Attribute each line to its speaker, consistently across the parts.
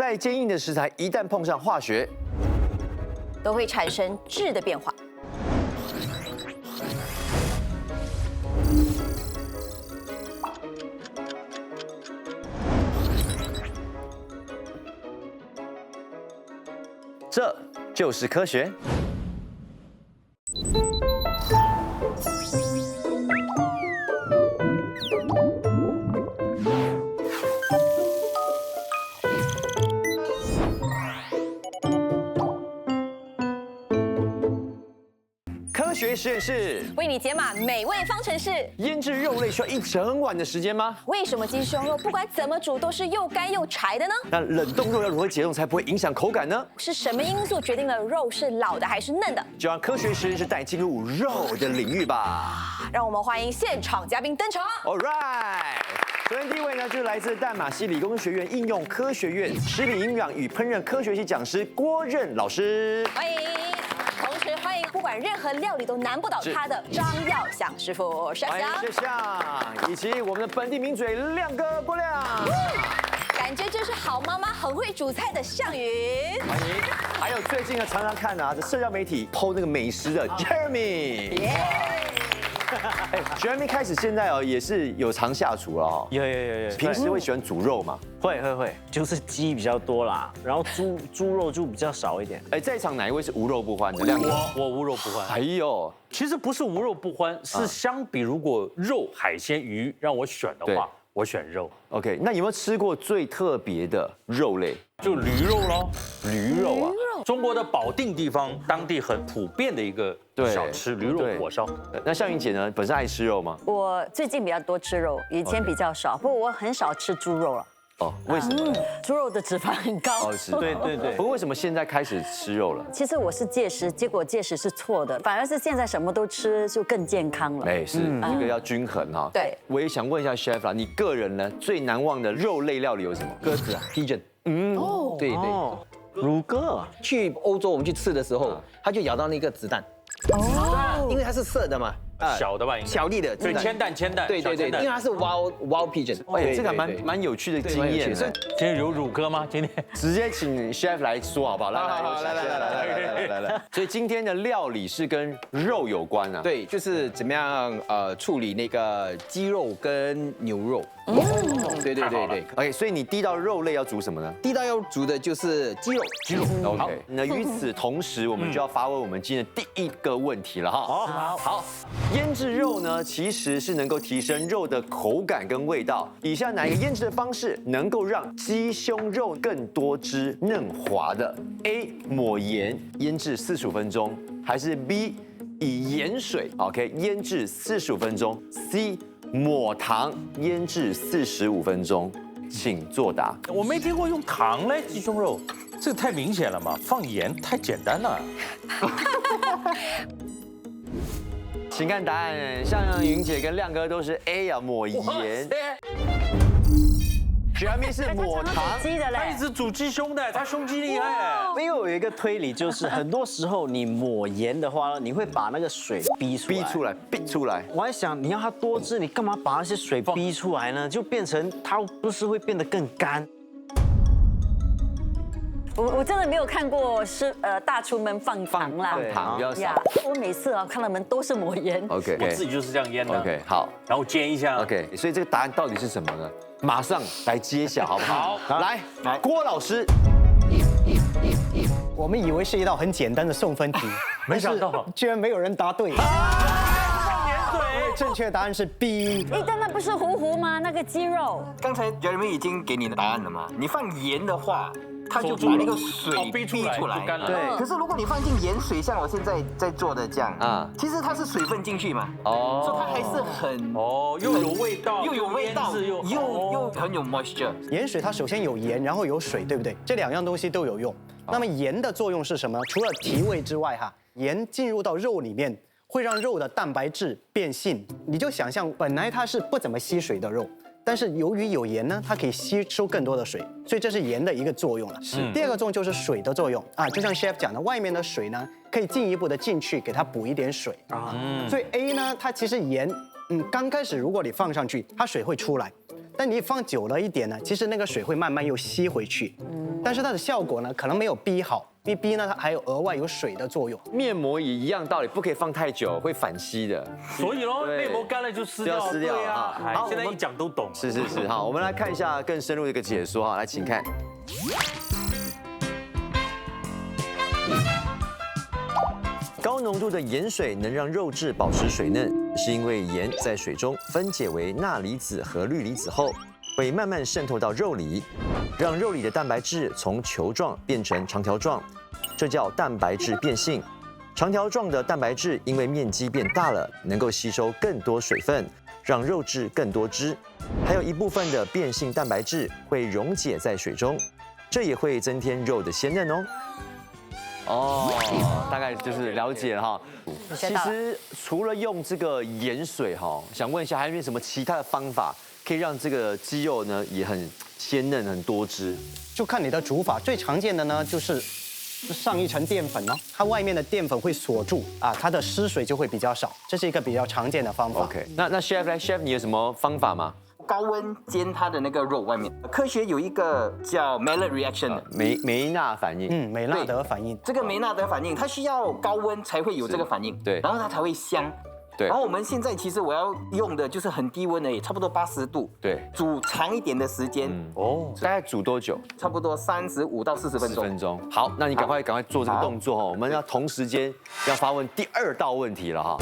Speaker 1: 再坚硬的食材一旦碰上化学，
Speaker 2: 都会产生质的变化。
Speaker 1: 这就是科学。科学实验室
Speaker 2: 为你解码美味方程式。
Speaker 1: 腌制肉类需要一整晚的时间吗？
Speaker 2: 为什么鸡胸肉不管怎么煮都是又干又柴的呢？
Speaker 1: 那冷冻肉要如何解冻才不会影响口感呢？
Speaker 2: 是什么因素决定了肉是老的还是嫩的？
Speaker 1: 就让科学实验室带你进入肉的领域吧。
Speaker 2: 让我们欢迎现场嘉宾登场。
Speaker 1: All right。首先第一位呢，就是来自淡马锡理工学院应用科学院食品营养与烹饪科学系讲师郭任老师。
Speaker 2: 欢迎，同时欢迎不管任何料理都难不倒他的张耀祥师傅，帅
Speaker 1: 欢迎
Speaker 2: 祥。
Speaker 1: 谢祥，以及我们的本地名嘴亮哥郭亮。
Speaker 2: 感觉就是好妈妈很会煮菜的向云。
Speaker 1: 欢迎，还有最近呢常常看这社交媒体 PO 那个美食的 Jeremy。Jeremy 开始现在也是有常下厨了哦。
Speaker 3: 有。
Speaker 1: 平时会喜欢煮肉吗？
Speaker 3: 会，就是鸡比较多啦，然后猪肉就比较少一点。
Speaker 1: 在场哪一位是无肉不欢的？亮哥。
Speaker 4: 我无肉不欢。
Speaker 1: 哎呦，
Speaker 4: 其实不是无肉不欢，是相比如果肉、海鲜、鱼让我选的话，我选肉。
Speaker 1: OK， 那有没有吃过最特别的肉类？
Speaker 4: 就驴肉咯，
Speaker 1: 驴肉啊。
Speaker 4: 中国的保定地方当地很普遍的一个小吃，驴肉火烧。
Speaker 1: 那向云姐呢，本身爱吃肉吗？
Speaker 5: 我最近比较多吃肉，以前比较少，不过我很少吃猪肉了。
Speaker 1: 哦，为什么？
Speaker 5: 猪肉的脂肪很高。
Speaker 1: 是，
Speaker 3: 对。
Speaker 1: 不过为什么现在开始吃肉了？
Speaker 5: 其实我是戒食，结果戒食是错的，反而是现在什么都吃就更健康了。
Speaker 1: 是这个要均衡哈。
Speaker 2: 对，
Speaker 1: 我也想问一下 chef 啦，你个人呢最难忘的肉类料理有什么？
Speaker 6: 鸽子啊 ，pigeon。对。
Speaker 3: 乳鸽
Speaker 6: 去欧洲我们去吃的时候，他就咬到那个子弹。因为它是色的嘛。
Speaker 4: 小的吧，
Speaker 6: 小粒的，
Speaker 4: 对，铅蛋，
Speaker 6: 对，因为它是 wild pigeon，
Speaker 1: 这个蛮有趣的经验。
Speaker 6: 今
Speaker 4: 天有乳鸽吗？今天
Speaker 1: 直接请 chef 来说好不好？来。所以今天的料理是跟肉有关啊。
Speaker 6: 对，就是怎么样处理那个鸡肉跟牛肉。对。
Speaker 1: OK， 所以你第一道肉类要煮什么呢？
Speaker 6: 第一道要煮的就是鸡肉。
Speaker 1: OK， 那与此同时，我们就要发问我们今天的第一个问题了哈。好。腌制肉呢，其实是能够提升肉的口感跟味道。以下哪一个腌制的方式能够让鸡胸肉更多汁嫩滑的 ？A. 抹盐腌制45分钟，还是 B. 以盐水 OK 腌制45分钟 ？C. 抹糖腌制45分钟，请作答。
Speaker 4: 我没听过用糖来鸡胸肉，这个太明显了嘛，放盐太简单了。
Speaker 1: 请看答案，向云姐跟亮哥都是 A 啊，抹盐。Jeremy 是抹糖。
Speaker 5: 鸡的嘞，
Speaker 4: 他一直煮鸡胸的，他胸肌厉害。
Speaker 3: 因为有一个推理，就是很多时候你抹盐的话，你会把那个水逼出来。我还想，你要它多汁，你干嘛把那些水逼出来呢？就变成它不是会变得更干？
Speaker 5: 我真的没有看过大厨们放糖啦，
Speaker 1: 放糖比较少。
Speaker 5: 我每次看他们都是抹盐。
Speaker 1: OK，
Speaker 4: 我自己就是这样腌的。
Speaker 1: OK， 好，
Speaker 4: 然后煎一下。
Speaker 1: OK， 所以这个答案到底是什么呢？马上来揭晓，好不好？
Speaker 4: 好，
Speaker 1: 来，郭老师。
Speaker 7: 我们以为是一道很简单的送分题，
Speaker 4: 没想到
Speaker 7: 居然没有人答对。
Speaker 4: 放盐水。
Speaker 7: 正确答案是 B。
Speaker 5: 但那不是糊吗？那个鸡肉。
Speaker 8: 刚才 Jeremy 已经给你的答案了嘛？你放盐的话，它就把那个水逼出来，
Speaker 4: 对。
Speaker 8: 可是如果你放进盐水，像我现在在做的这样其实它是水分进去嘛，所以它还是很
Speaker 4: 又有味道，
Speaker 8: 又有味道，又很有 moisture。
Speaker 7: 盐水它首先有盐，然后有水，对不对？这两样东西都有用。那么盐的作用是什么？除了提味之外，盐进入到肉里面，会让肉的蛋白质变性。你就想象，本来它是不怎么吸水的肉。但是由于有盐呢，它可以吸收更多的水，所以这是盐的一个作用了。第二个作用就是水的作用就像 chef 讲的，外面的水呢可以进一步的进去给它补一点水所以 A 呢，它其实盐刚开始如果你放上去，它水会出来，但你放久了一点呢，其实那个水会慢慢又吸回去但是它的效果呢，可能没有 B 好。B 呢，它还有额外有水的作用。
Speaker 1: 面膜也一样道理，不可以放太久，会反吸的。
Speaker 4: 所以咯，面膜干了就撕掉，对啊。好，现在一讲都懂。
Speaker 1: 是，好，我们来看一下更深入的一个解说哈，来，请看。高浓度的盐水能让肉质保持水嫩，是因为盐在水中分解为钠离子和氯离子后，会慢慢渗透到肉里，让肉里的蛋白质从球状变成长条状，这叫蛋白质变性。长条状的蛋白质因为面积变大了，能够吸收更多水分，让肉质更多汁。还有一部分的变性蛋白质会溶解在水中，这也会增添肉的鲜嫩哦。哦，大概就是了解了哈。其实除了用这个盐水哈，想问一下，还有没有什么其他的方法可以让这个鸡肉呢也很鲜嫩、很多汁？
Speaker 7: 就看你的煮法，最常见的呢就是上一层淀粉哦，它外面的淀粉会锁住啊，它的湿水就会比较少，这是一个比较常见的方法。
Speaker 1: OK， 那 Chef 你有什么方法吗？
Speaker 8: 高温煎它的那个肉外面，科学有一个叫 Maillard reaction 的
Speaker 1: 梅纳反应。
Speaker 7: 美纳德反应。
Speaker 8: 这个梅纳德反应，它需要高温才会有这个反应，
Speaker 1: 对，
Speaker 8: 然后它才会香。
Speaker 1: 对，
Speaker 8: 然后我们现在其实我要用的就是很低温而已，差不多80度。
Speaker 1: 对，
Speaker 8: 煮长一点的时间。
Speaker 1: 大概煮多久？
Speaker 8: 差不多35到40分钟。
Speaker 1: 10分钟。好，那你赶快做这个动作哦。我们要同时间要发问第2道问题了哈。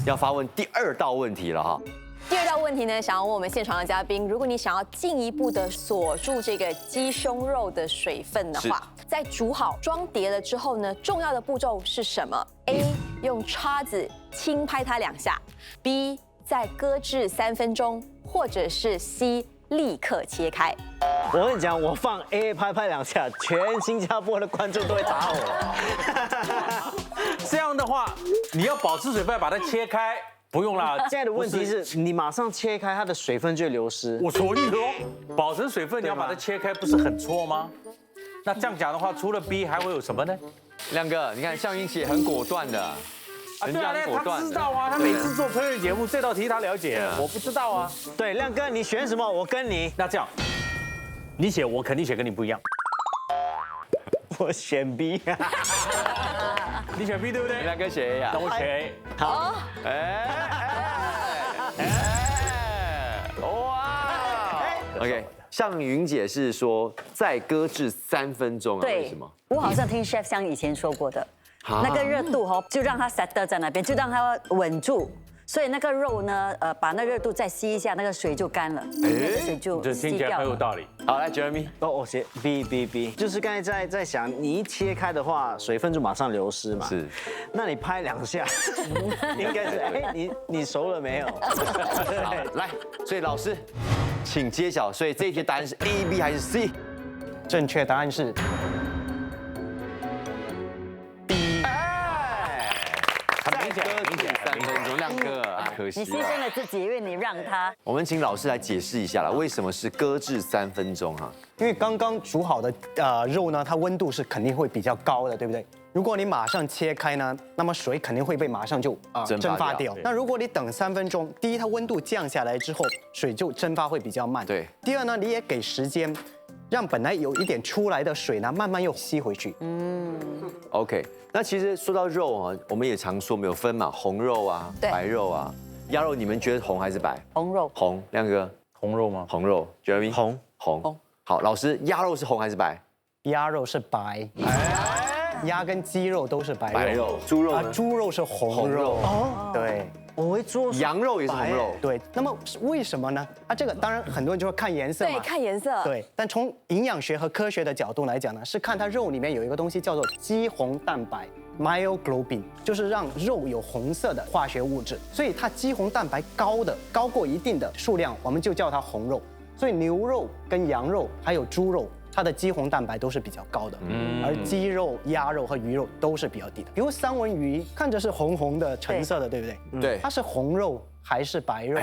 Speaker 1: 要发问第2道问题了哈。
Speaker 2: 第2道问题呢，想要问我们现场的嘉宾，如果你想要进一步的锁住这个鸡胸肉的水分的话，在煮好装碟了之后呢，重要的步骤是什么 ？A. 用叉子轻拍它2下 ；B. 再搁置3分钟，或者是 C. 立刻切开。
Speaker 3: 我跟你讲，我放 A 拍2下，全新加坡的观众都会打我。
Speaker 4: 这样的话，你要保持水分，把它切开，不用啦。
Speaker 3: 现在的问题是你马上切开，它的水分就会流失。
Speaker 4: 我所以说，保持水分，你要把它切开，不是很错吗？那这样讲的话，除了 B 还会有什么呢？
Speaker 1: 亮哥，你看向云姐很果断的。
Speaker 4: 对啊，他知道啊，他每次做烹饪节目，这道题他了解，我不知道啊。
Speaker 3: 对，亮哥，你选什么？我跟你。
Speaker 4: 那这样，你写我肯定写跟你不一样。
Speaker 3: 我选 B。
Speaker 4: 你选 B 对不对？
Speaker 1: 亮哥选 A 啊。
Speaker 4: 那我选 A。
Speaker 3: 好。
Speaker 1: 哇。OK， 向云姐是说再搁置3分钟啊？为什么？
Speaker 5: 我好像听 Chef 香以前说过的。那个热度哈，就让它 set 在那边，就让它稳住。所以那个肉呢，把那热度再吸一下，那个水就干了，那个水就
Speaker 4: 这听起来很有道理。
Speaker 1: 好，来 Jeremy，
Speaker 3: 我写 B， 就是刚才在想，你一切开的话，水分就马上流失嘛。
Speaker 1: 是，
Speaker 3: 那你拍2下，应该是你熟了没有？
Speaker 1: 来，所以老师，请揭晓。所以这一题答案是 A、B 还是 C？
Speaker 7: 正确答案是。
Speaker 1: 再搁置3分钟，亮哥，可惜
Speaker 5: 你牺牲了自己，因为你让他。
Speaker 1: 我们请老师来解释一下啦，为什么是搁置3分钟哈？
Speaker 7: 因为刚刚煮好的肉呢，它温度是肯定会比较高的，对不对？如果你马上切开呢，那么水肯定会被马上就蒸发掉。那如果你等3分钟，第一它温度降下来之后，水就蒸发会比较慢。
Speaker 1: 对。
Speaker 7: 第二呢，你也给时间，让本来有一点出来的水呢，慢慢又吸回去。
Speaker 1: OK， 那其实说到肉啊，我们也常说没有分嘛，红肉啊，白肉啊，鸭肉你们觉得红还是白？
Speaker 5: 红肉。
Speaker 1: 红，亮哥，
Speaker 4: 红肉吗？
Speaker 1: 红肉 ，Jeremy， 红。好，老师，鸭肉是红还是白？
Speaker 7: 鸭肉是白。鸭跟鸡肉都是白肉。
Speaker 1: 猪肉呢？
Speaker 7: 猪肉是红肉。哦，对。
Speaker 3: 我会做
Speaker 1: 羊肉也是红肉。
Speaker 7: 对。那么为什么呢？这个当然很多人就会看颜色嘛。
Speaker 2: 对，看颜色。
Speaker 7: 对。但从营养学和科学的角度来讲呢，是看它肉里面有一个东西叫做肌红蛋白 （myoglobin）， 就是让肉有红色的化学物质。所以它肌红蛋白高过一定的数量，我们就叫它红肉。所以牛肉跟羊肉还有猪肉，它的肌红蛋白都是比较高的，而鸡肉、鸭肉和鱼肉都是比较低的。比如三文鱼看着是红红的、橙色的，对不对？
Speaker 1: 对，
Speaker 7: 它是红肉还是白肉？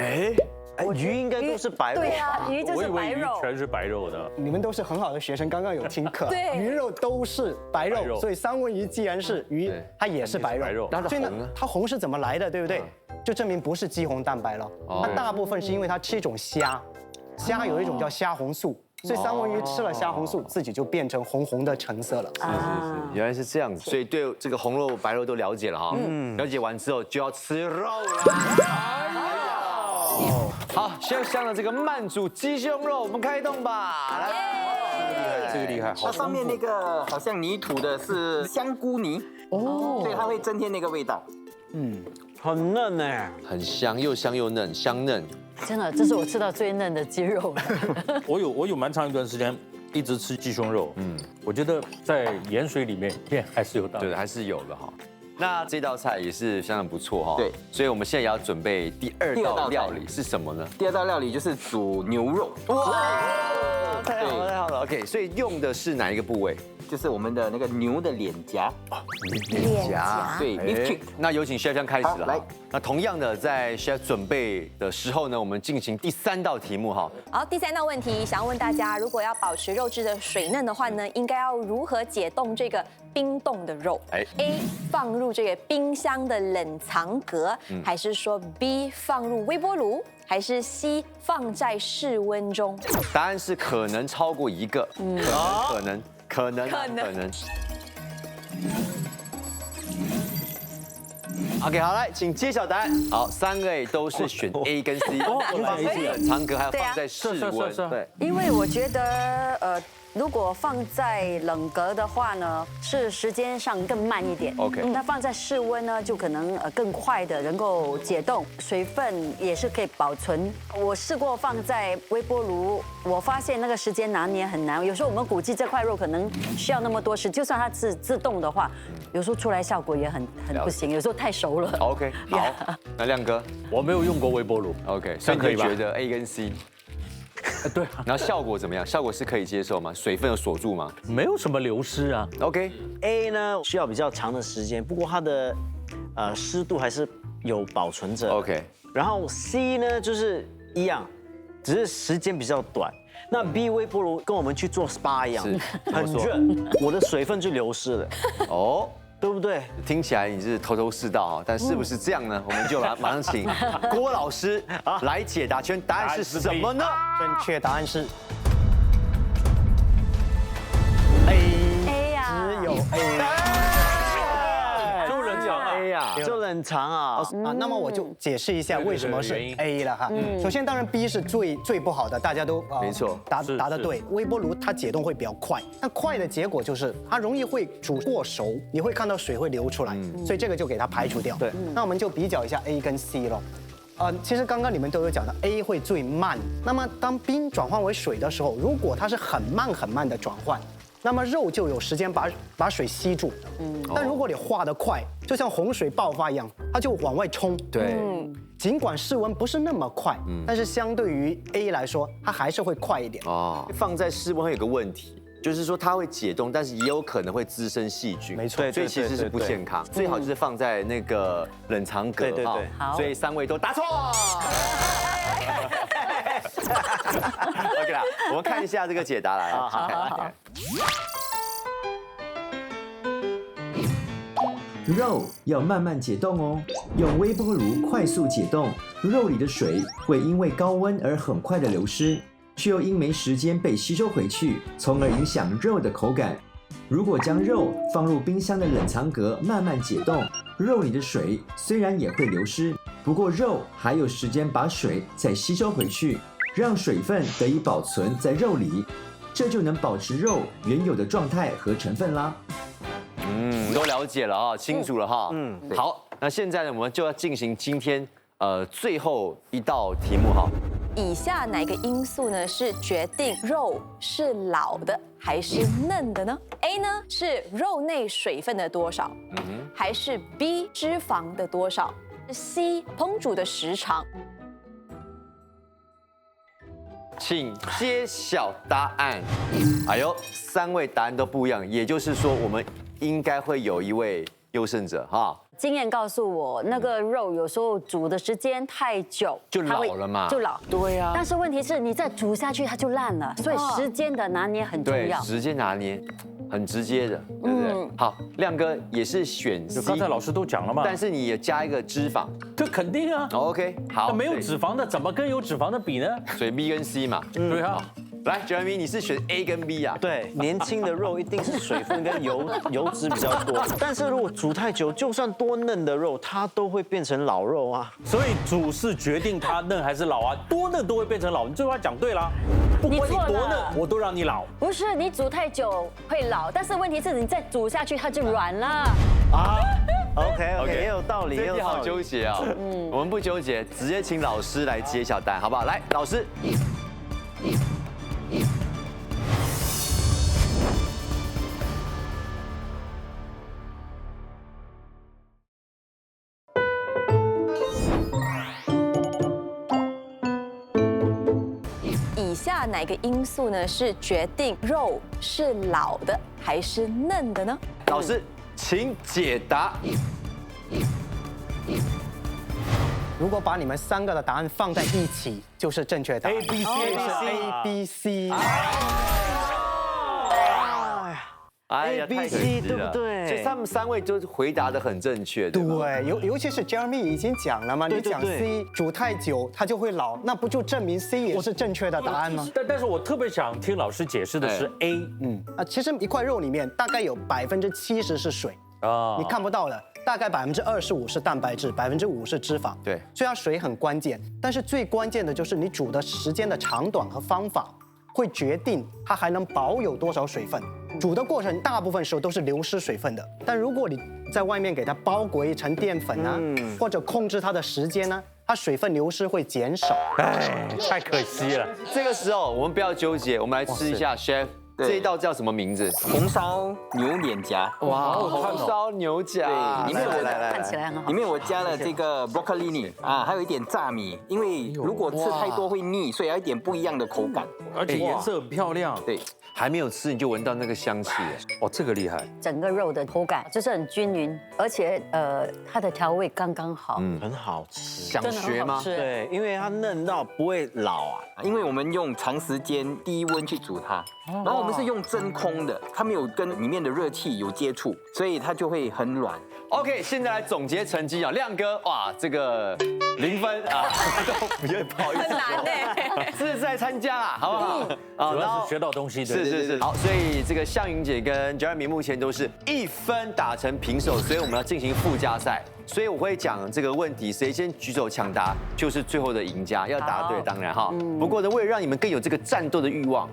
Speaker 3: 鱼应该都是白肉。
Speaker 5: 对啊，鱼就
Speaker 4: 我以为鱼
Speaker 5: 是白肉。
Speaker 4: 全是白肉的。
Speaker 7: 你们都是很好的学生，刚刚有听课。
Speaker 2: 对
Speaker 7: 鱼肉都是白
Speaker 4: 白肉
Speaker 7: 肉，所以三文鱼既然是鱼
Speaker 1: 对，
Speaker 7: 它也是白肉。
Speaker 4: 白肉
Speaker 1: 那它
Speaker 7: 所以呢
Speaker 1: 红呢？
Speaker 7: 它红是怎么来的，对不对？就证明不是肌红蛋白了。它大部分是因为它吃一种虾，虾有一种叫虾红素。所以三文鱼吃了虾红素，自己就变成红红的橙色了。
Speaker 1: 原来是这样子，所以对这个红肉白肉都了解了哈。了解完之后就要吃肉了。好，香香的这个慢煮鸡胸肉，我们开动吧！来，
Speaker 4: 这个厉害，好
Speaker 8: 它上面那个好像泥土的是香菇泥哦，所以它会增添那个味道。
Speaker 3: 很嫩呢。
Speaker 1: 很香，又香又嫩，香嫩。
Speaker 5: 真的，这是我吃到最嫩的鸡肉了。
Speaker 4: 我有蛮长一段时间一直吃鸡胸肉，我觉得在盐水里面还是有道理。
Speaker 1: 对，还是有的哈。那这道菜也是相当不错哈。
Speaker 8: 对，
Speaker 1: 所以我们现在也要准备第二道
Speaker 8: 第二道菜
Speaker 1: 料理是什么呢？
Speaker 8: 第二道料理就是煮牛肉，
Speaker 1: 太好了，太好了。OK， 所以用的是哪一个部位？
Speaker 8: 就是我们的那个牛的脸颊。
Speaker 1: 脸颊。
Speaker 8: 对，beef cheek。
Speaker 1: 那有请 Chef 将开始了。
Speaker 8: 来，
Speaker 1: 那同样的，在 Chef 准备的时候呢，我们进行第三道题目哈。
Speaker 2: 好，第三道问题，想要问大家，如果要保持肉质的水嫩的话呢，应该要如何解冻这个冰冻的肉？A 放入这个冰箱的冷藏格，还是说 B 放入微波炉，还是 C 放在室温中？
Speaker 1: 答案是可能超过一个，可能。OK， 好，来，请揭晓答案。好，3位都是选 A 跟 C， 放入冷藏格，还有放在室温。对，
Speaker 5: 因为我觉得如果放在冷格的话呢，是时间上更慢一点。
Speaker 1: OK
Speaker 5: 那放在室温呢，就可能更快的能够解冻，水分也是可以保存。我试过放在微波炉，我发现那个时间拿捏很难。有时候我们估计这块肉可能需要那么多时，就算它是自动的话，有时候出来效果也很不行，有时候太熟了。
Speaker 1: OK， 好，那亮哥，
Speaker 4: 我没有用过微波炉。
Speaker 1: OK， 所以你觉得 A 跟 C？
Speaker 4: 对啊，
Speaker 1: 然后效果怎么样？效果是可以接受吗？水分有锁住吗
Speaker 4: 没有什么流失啊。
Speaker 1: ？OK，A
Speaker 3: 呢需要比较长的时间，不过它的湿度还是有保存着。
Speaker 1: OK，
Speaker 3: 然后 C 呢就是一样，只是时间比较短。那 B 微波炉跟我们去做 SPA 一样，很热，我的水分就流失了。
Speaker 1: 哦。
Speaker 3: 对不对？
Speaker 1: 听起来你是头头是道啊，但是不是这样呢？我们就马上请郭老师来解答。答案是什么呢？
Speaker 7: 正确答案是
Speaker 5: A 呀，
Speaker 7: 只有 A。
Speaker 4: 就冷藏
Speaker 1: A 呀，
Speaker 3: 就冷藏啊。
Speaker 7: 那么我就解释一下为什么是 A 了哈。首先，当然 B 是最不好的，大家都
Speaker 1: 没错
Speaker 7: 答得对。微波炉它解冻会比较快，但快的结果就是它容易会煮过熟，你会看到水会流出来，所以这个就给它排除掉。
Speaker 3: 对，
Speaker 7: 那我们就比较一下 A 跟 C 咯。其实刚刚你们都有讲到 A 会最慢，那么当冰转换为水的时候，如果它是很慢的转换，那么肉就有时间把水吸住。但如果你化得快，就像洪水爆发一样，它就往外冲。
Speaker 1: 对，
Speaker 7: 尽管室温不是那么快，但是相对于 A 来说，它还是会快一点。
Speaker 1: 哦，放在室温会有个问题，就是说它会解冻，但是也有可能会滋生细菌。
Speaker 7: 没错
Speaker 1: 所以其实是不健康。最好就是放在那个冷藏格。
Speaker 3: 对。
Speaker 5: 好，
Speaker 1: 所以3位都答错。OK 啦，我们看一下这个解答来。好。
Speaker 9: 肉要慢慢解冻哦，用微波炉快速解冻，肉里的水会因为高温而很快的流失，却又因没时间被吸收回去，从而影响肉的口感。如果将肉放入冰箱的冷藏格慢慢解冻，肉里的水虽然也会流失，不过肉还有时间把水再吸收回去，让水分得以保存在肉里，这就能保持肉原有的状态和成分啦。
Speaker 1: 都了解了啊，清楚了哈。好，那现在呢，我们就要进行今天最后一道题目哈。
Speaker 2: 以下哪个因素呢是决定肉是老的还是嫩的呢 ？A 呢是肉内水分的多少，还是 B 脂肪的多少，C 烹煮的时长？
Speaker 1: 请揭晓答案。哎呦，3位答案都不一样，也就是说我们应该会有一位优胜者哈。
Speaker 5: 经验告诉我，那个肉有时候煮的时间太久，
Speaker 1: 就
Speaker 5: 它会
Speaker 1: 老了嘛
Speaker 5: 就老。
Speaker 1: 对呀。
Speaker 5: 但是问题是，你再煮下去它就烂了，所以时间的拿捏很重
Speaker 1: 对，
Speaker 5: 要。
Speaker 1: 时间拿捏，很直接的，对不对？好，亮哥也是选 C，
Speaker 4: 刚才老师都讲了嘛，
Speaker 1: 但是你也加一个脂肪。
Speaker 4: 这肯定啊。
Speaker 1: OK， 好。
Speaker 4: 那没有脂肪的怎么跟有脂肪的比呢？
Speaker 1: 所以 B 跟 C 嘛。
Speaker 4: 对啊。
Speaker 1: 来 ，Jeremy， 你是选 A 跟 B 啊？
Speaker 3: 对，年轻的肉一定是水分跟油脂比较多，但是如果煮太久，就算多嫩的肉，它都会变成老肉啊。
Speaker 4: 所以煮是决定它嫩还是老啊，多嫩都会变成老。你这句话讲对了，不管你多嫩，我都让你老。
Speaker 5: 不是你煮太久会老，但是问题是你再煮下去它就软了。
Speaker 3: 啊 ，OK， 也有道理，
Speaker 1: 这题好纠结啊。我们不纠结，直接请老师来揭晓答案，好不好？来，老师。
Speaker 2: 以下哪个因素呢是决定肉是老的还是嫩的呢？
Speaker 1: 老师，请解答。
Speaker 7: 如果把你们3个的答案放在一起，就是正确答案。
Speaker 3: A B C。
Speaker 1: 哎呀，
Speaker 3: A B C 对不对？
Speaker 1: 所以他们3位都回答的很正确，对吧？
Speaker 7: 对，尤其是 Jeremy 已经讲了嘛，你讲 C 煮太久它就会老，那不就证明 C 也是正确的答案吗？
Speaker 4: 但是我特别想听老师解释的是 A。
Speaker 7: 其实一块肉里面大概有70%是水啊，你看不到的。大概25%是蛋白质，5%是脂肪。
Speaker 1: 对，
Speaker 7: 所以它水很关键，但是最关键的就是你煮的时间的长短和方法，会决定它还能保有多少水分。煮的过程大部分时候都是流失水分的，但如果你在外面给它包裹一层淀粉啊，或者控制它的时间呢，它水分流失会减少。
Speaker 4: 哎，太可惜了。
Speaker 1: 这个时候我们不要纠结，我们来吃一下 Chef。这一道叫什么名字？
Speaker 8: 红烧牛脸颊。
Speaker 1: 哇，红烧牛颊。
Speaker 8: 对，里面
Speaker 5: 看起来很好。
Speaker 8: 里面我加了这个 broccoli 啊，还有一点炸米，因为如果吃太多会腻，所以要一点不一样的口感，
Speaker 4: 而且颜色很漂亮。
Speaker 8: 对，
Speaker 1: 还没有吃你就闻到那个香气，
Speaker 4: 哦，这个厉害。
Speaker 5: 整个肉的口感就是很均匀，而且它的调味刚刚好，
Speaker 3: 很好吃。
Speaker 1: 想学吗？
Speaker 3: 对，因为它嫩到不会老啊。
Speaker 8: 因为我们用长时间低温去煮它，然后我们是用真空的，它没有跟里面的热气有接触，所以它就会很软。
Speaker 1: OK， 现在来总结成绩啊，亮哥，哇，这个0分啊，都不好意思，
Speaker 2: 很难呢，
Speaker 1: 是在参加啦，好不好？
Speaker 4: 啊，主要是学到东西的。
Speaker 1: 是，好，所以这个向云姐跟 Jeremy 目前都是1分打成平手，所以我们要进行附加赛。所以我会讲这个问题，谁先举手抢答就是最后的赢家，要答对当然哈。不过呢，为了让你们更有这个战斗的欲望，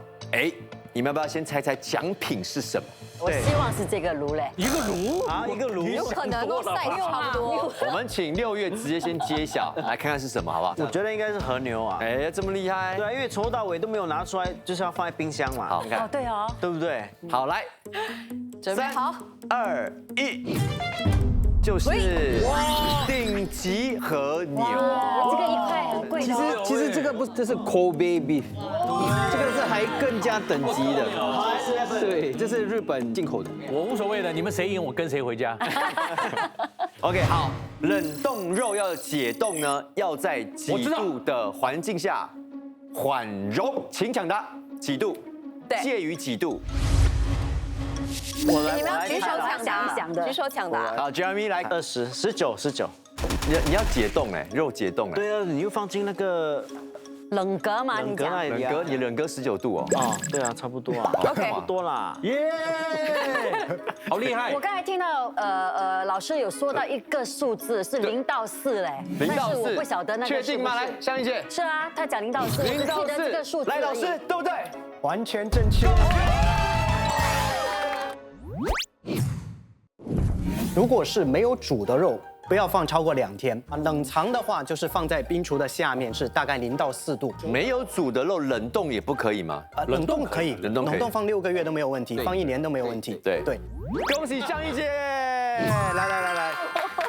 Speaker 1: 你们要不要先猜猜奖品是什么？
Speaker 5: 我希望是这个炉嘞，
Speaker 4: 一个炉
Speaker 3: 啊，一个炉，
Speaker 2: 有可能都赛差不多。
Speaker 1: 我们请6月直接先揭晓，来看看是什么，好不好？
Speaker 3: 我觉得应该是和牛啊。
Speaker 1: 这么厉害？
Speaker 3: 对啊，因为从头到尾都没有拿出来，就是要放在冰箱嘛。
Speaker 1: 好，看，
Speaker 5: 对哦，
Speaker 3: 对不对？
Speaker 1: 好，来，
Speaker 2: 准备好
Speaker 1: ，3、2、1。就是顶级和牛，
Speaker 5: 这个1块很贵的。
Speaker 6: 其实这个不，这是 Kobe beef， 这个是还更加等级的。对，这是日本进口的。
Speaker 4: 我无所谓的，你们谁赢我跟谁回家。
Speaker 1: OK， 好，冷冻肉要解冻呢，要在几度的环境下缓溶？请抢答，几度？
Speaker 2: 对，
Speaker 1: 介于几度？
Speaker 2: 你们要举手抢答，举手抢答。
Speaker 1: 好 ，Jeremy 来
Speaker 3: 20、19。
Speaker 1: 你要解冻肉解冻
Speaker 3: 对啊，你又放进那个
Speaker 5: 冷格嘛，你讲。
Speaker 1: 你冷格19度哦。
Speaker 3: 哦，对啊，差不多啊。
Speaker 2: OK，
Speaker 3: 差不多啦。
Speaker 4: 耶，好厉害！
Speaker 5: 我刚才听到老师有说到一个数字是0到4嘞
Speaker 1: ，0到4，
Speaker 5: 我不晓得那个
Speaker 1: 确定吗？来，向云姐。
Speaker 5: 是啊，他讲0到4，
Speaker 1: 0到4，
Speaker 5: 我记得这个数字。
Speaker 1: 来，老师对不对？
Speaker 7: 完全正确。如果是没有煮的肉，不要放超过2天啊。冷藏的话，就是放在冰橱的下面，是大概0到4度。
Speaker 1: 没有煮的肉冷冻也不可以吗？
Speaker 7: 冷冻可以，
Speaker 1: 冷冻
Speaker 7: 放6个月都没有问题，放1年都没有问题。
Speaker 1: 对，
Speaker 10: 恭喜向一姐！来，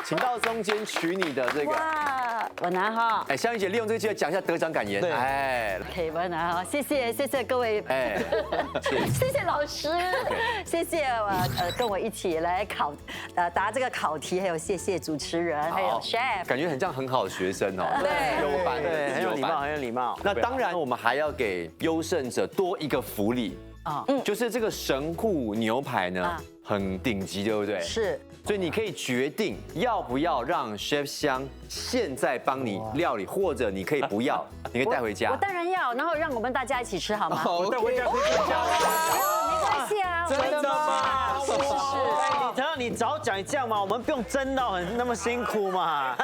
Speaker 10: 请到中间取你的这个。哇，
Speaker 5: 我拿哈。
Speaker 1: 哎，香云姐利用这个机会讲一下得奖感言。
Speaker 3: 对
Speaker 1: 哎，
Speaker 5: OK， 我拿哈，谢谢各位，
Speaker 1: 哎，
Speaker 5: 谢谢老师，谢谢跟我一起来答这个考题，还有谢谢主持人，还有 chef，
Speaker 1: 感觉很像很好的学生哦。
Speaker 2: 对，
Speaker 1: 优班，
Speaker 3: 对，很有礼貌，很有礼貌。
Speaker 1: 那当然，我们还要给优胜者多一个福利啊，就是这个神户牛排呢，很顶级，对不对？
Speaker 5: 是。
Speaker 1: 所以你可以决定要不要让 Chef 香现在帮你料理，或者你可以不要，你可以带回家。
Speaker 5: 我当然要，然后让我们大家一起吃好吗？
Speaker 4: 我带回家可以吃吗？
Speaker 5: 没关系啊，
Speaker 3: 真的吗？
Speaker 5: 是。
Speaker 3: 李腾，你早讲这样嘛，我们不用蒸到那么辛苦嘛。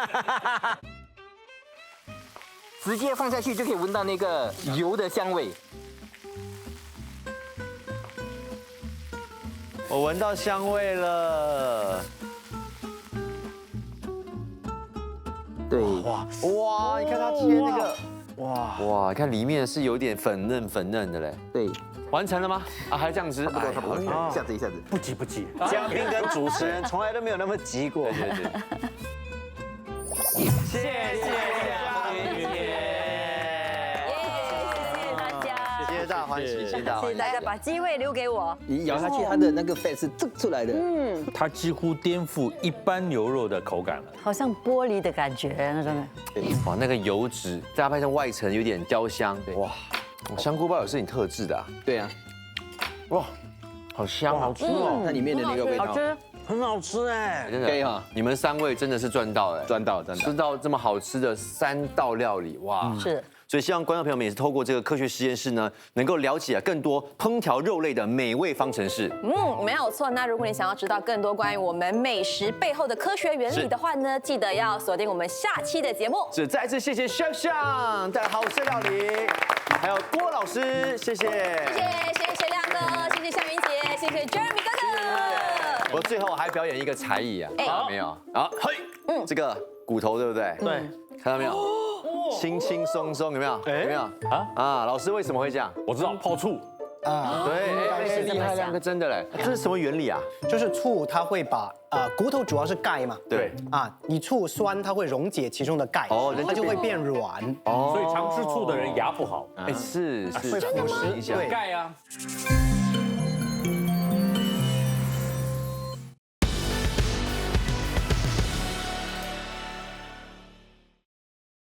Speaker 8: 直接放下去就可以闻到那个油的香味。
Speaker 1: 我闻到香味了。
Speaker 8: 对，
Speaker 1: 哇，你看它切那个，哇，你看里面是有点粉嫩的嘞。
Speaker 8: 对，
Speaker 1: 完成了吗？啊，还这样子？
Speaker 8: 差不多，一下子。
Speaker 4: 不急。
Speaker 3: 嘉宾跟主持人从来都没有那么急过。
Speaker 1: 对。谢谢香云姐。皆大欢喜，皆大欢喜。
Speaker 5: 谢谢大家把机会留给我。
Speaker 6: 你咬下去，它的那个 fat 是蒸出来的。
Speaker 4: 它几乎颠覆一般牛肉的口感了。
Speaker 5: 好像玻璃的感觉那种。
Speaker 1: 哇，那个油脂搭配上外层有点焦香，哇，香菇包也是你特制的啊？
Speaker 6: 对啊，
Speaker 1: 哇，好香，好吃哦，
Speaker 6: 它里面的那个味道，
Speaker 5: 好吃，
Speaker 3: 很好吃哎，
Speaker 1: 真的
Speaker 6: 可以哈，
Speaker 1: 你们3位真的是赚到哎，
Speaker 6: 赚到，
Speaker 1: 吃到这么好吃的3道料理，哇，
Speaker 5: 是。
Speaker 1: 所以希望观众朋友们也是透过这个科学实验室呢，能够了解更多烹调肉类的美味方程式。
Speaker 2: 没有错。那如果你想要知道更多关于我们美食背后的科学原理的话呢，记得要锁定我们下期的节目。
Speaker 1: 是，再次谢谢香香带来好吃的料理，还有郭老师，谢谢，
Speaker 2: 谢谢亮哥，谢谢香云姐，谢谢 Jeremy 哥哥。
Speaker 1: 我最后还表演一个才艺啊，没有啊？嘿，这个骨头对不对？
Speaker 3: 对，
Speaker 1: 看到没有？轻轻松松，有没有？有没有？啊，老师为什么会这样？
Speaker 4: 我知道泡醋。
Speaker 1: 对，厉害，亮哥真的嘞，这是什么原理啊？
Speaker 7: 就是醋它会把骨头主要是钙嘛，
Speaker 1: 对
Speaker 7: 你醋酸它会溶解其中的钙，它就会变软。
Speaker 4: 所以常吃醋的人牙不好。
Speaker 1: 是，
Speaker 7: 会腐蚀
Speaker 1: 一下
Speaker 4: 钙啊。